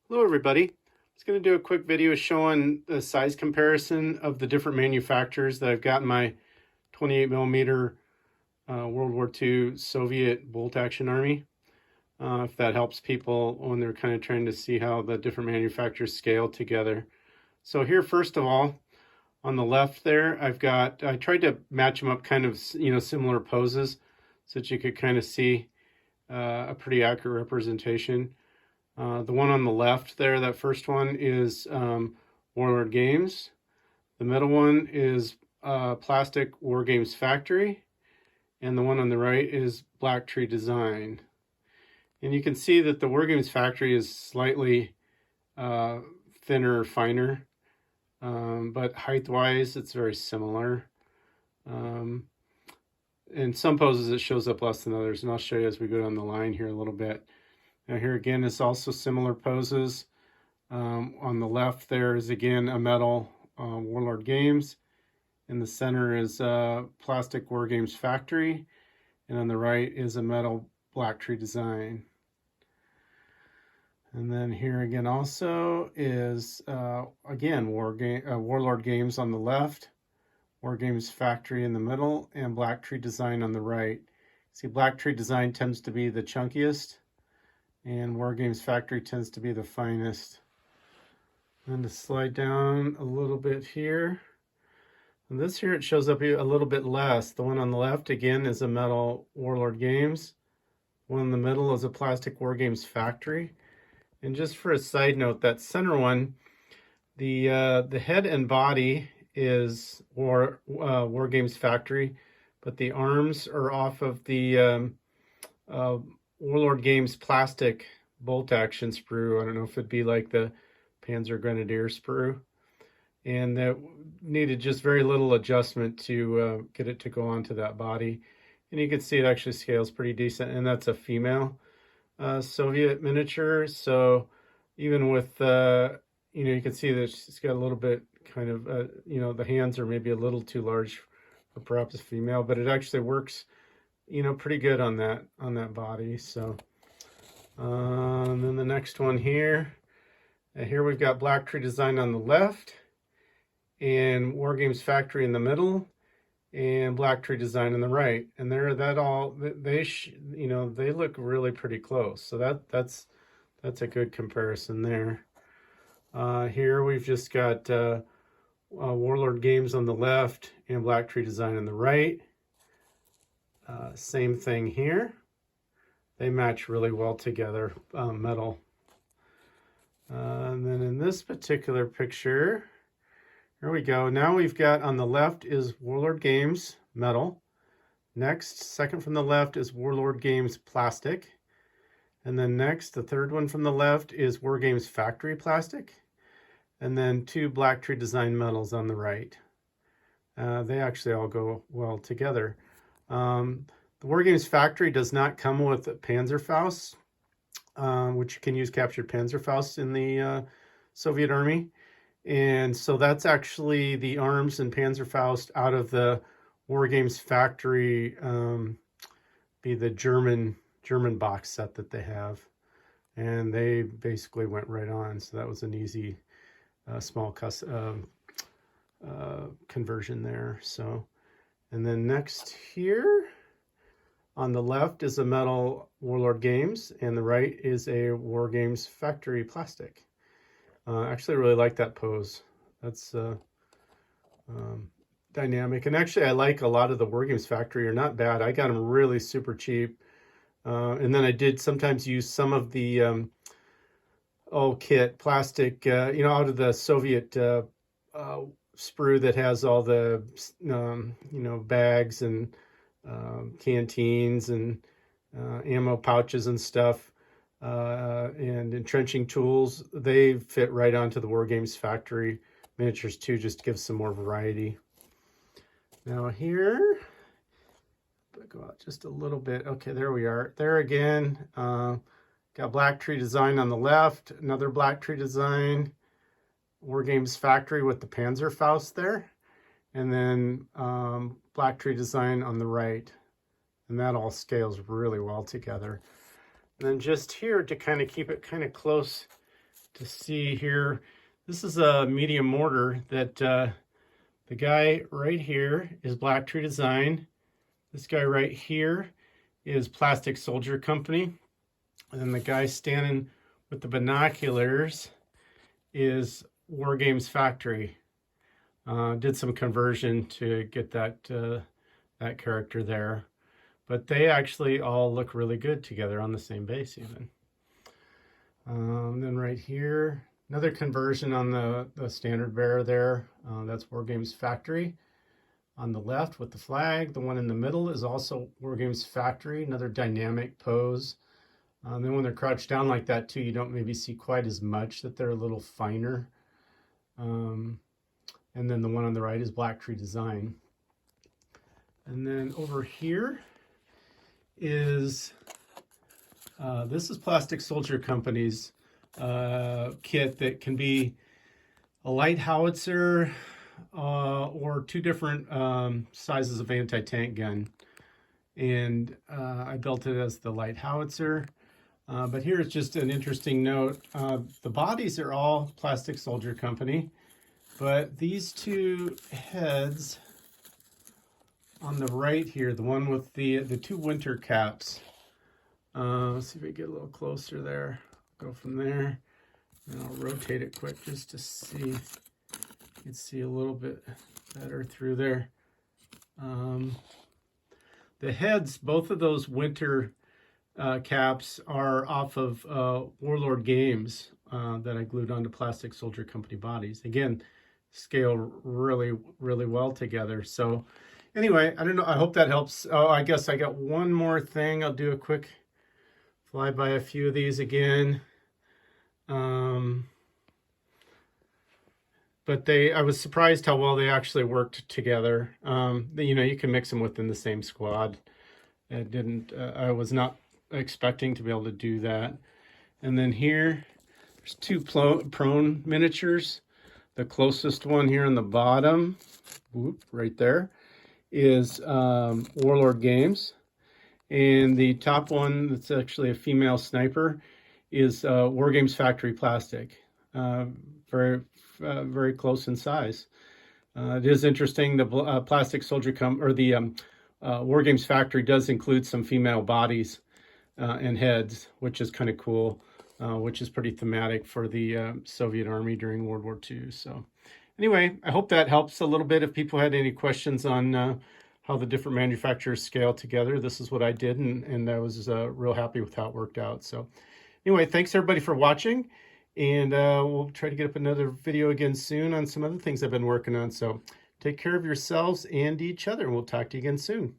Hello everybody. I'm just going to do a quick video showing the size comparison of the different manufacturers that I've got in my 28 millimeter World War II Soviet bolt action army. If that helps people when they're kind of trying to see how the different manufacturers scale together. So here, first of all, on the left there, I tried to match them up kind of, similar poses so that you could kind of see a pretty accurate representation. The one on the left there, that first one is Warlord Games. The middle one is Plastic Wargames Factory. And the one on the right is Black Tree Design. And you can see that the Wargames Factory is slightly thinner, finer. But height-wise, it's very similar. In some poses, it shows up less than others. And I'll show you as we go down the line here a little bit. Now here again is also similar poses. On the left there is again a metal Warlord Games. In the center is Plastic Wargames Factory. And on the right is a metal Black Tree Design. And then here again also is again Warlord Games on the left, Wargames Factory in the middle, and Black Tree Design on the right. See, Black Tree Design tends to be the chunkiest, and Wargames Factory tends to be the finest. And to slide down a little bit here. And this here, it shows up a little bit less. The one on the left, again, is a metal Warlord Games. One in the middle is a plastic Wargames Factory. And just for a side note, that center one, the head and body is Wargames Factory, but the arms are off of the Warlord Games plastic bolt action sprue. I don't know if it'd be like the Panzer Grenadier sprue. And that needed just very little adjustment to get it to go onto that body. And you can see it actually scales pretty decent. And that's a female Soviet miniature. So even with, you can see that she's got a little bit kind of, the hands are maybe a little too large for perhaps a female, but it actually works pretty good on that body. So and then the next one here, here we've got Black Tree Design on the left, and Wargames Factory in the middle, and Black Tree Design on the right. And they look really pretty close. So that's a good comparison there. Here we've just got Warlord Games on the left and Black Tree Design on the right. Same thing here. They match really well together, metal. And then in this particular picture, here we go. Now we've got on the left is Warlord Games metal. Next, second from the left is Warlord Games plastic. And then next, the third one from the left is Wargames Factory plastic. And then two Black Tree Design metals on the right. They actually all go well together. The Wargames Factory does not come with Panzerfaust, which you can use captured Panzerfaust in the Soviet Army. And so that's actually the arms and Panzerfaust out of the Wargames Factory, be the German box set that they have. And they basically went right on. So that was an easy small conversion there. So, and then next here on the left is a metal Warlord Games, and the right is a Wargames Factory plastic. Actually, I really like that pose. That's dynamic. And actually, I like a lot of the Wargames Factory are not bad. I got them really super cheap. And then I did sometimes use some of the kit plastic, out of the Soviet sprue that has all the, bags and canteens and ammo pouches and stuff. And entrenching tools, they fit right onto the Wargames Factory miniatures too, just to give some more variety. Now here, go out just a little bit. Okay, there we are. There again, got Black Tree Design on the left, another Black Tree Design, Wargames Factory with the Panzerfaust there, and then Black Tree Design on the right. And that all scales really well together. And then just here to kind of keep it kind of close to see here. This is a medium mortar that the guy right here is Black Tree Design. This guy right here is Plastic Soldier Company. And then the guy standing with the binoculars is Wargames Factory. Did some conversion to get that that character there, but they actually all look really good together on the same base even. Then right here, another conversion on the standard bearer there. That's Wargames Factory. On the left with the flag, the one in the middle is also Wargames Factory, another dynamic pose. Then when they're crouched down like that too, you don't maybe see quite as much, that they're a little finer. And then the one on the right is Black Tree Design. And then over here is, this is Plastic Soldier Company's kit that can be a light howitzer or two different sizes of anti-tank gun. And I built it as the light howitzer. But here's just an interesting note. The bodies are all Plastic Soldier Company, but these two heads on the right here, the one with the two winter caps. Let's see if we get a little closer there. Go from there, and I'll rotate it quick just to see. You can see a little bit better through there. The heads, both of those winter caps are off of Warlord Games that I glued onto Plastic Soldier Company bodies. Again, scale really, really well together. So anyway, I don't know. I hope that helps. Oh, I guess I got one more thing. I'll do a quick fly by a few of these again. But I was surprised how well they actually worked together. You know, you can mix them within the same squad. I was not expecting to be able to do that. And then here, there's two prone miniatures. The closest one here on the bottom, whoop, right there, is Warlord Games. And the top one, that's actually a female sniper, is Wargames Factory Plastic. Very close in size. It is interesting, the Plastic Soldier Wargames Factory does include some female bodies and heads, which is kind of cool, which is pretty thematic for the Soviet Army during World War II. So anyway, I hope that helps a little bit. If people had any questions on how the different manufacturers scale together, this is what I did, and I was real happy with how it worked out. So anyway, thanks everybody for watching, and we'll try to get up another video again soon on some other things I've been working on. So take care of yourselves and each other, and we'll talk to you again soon.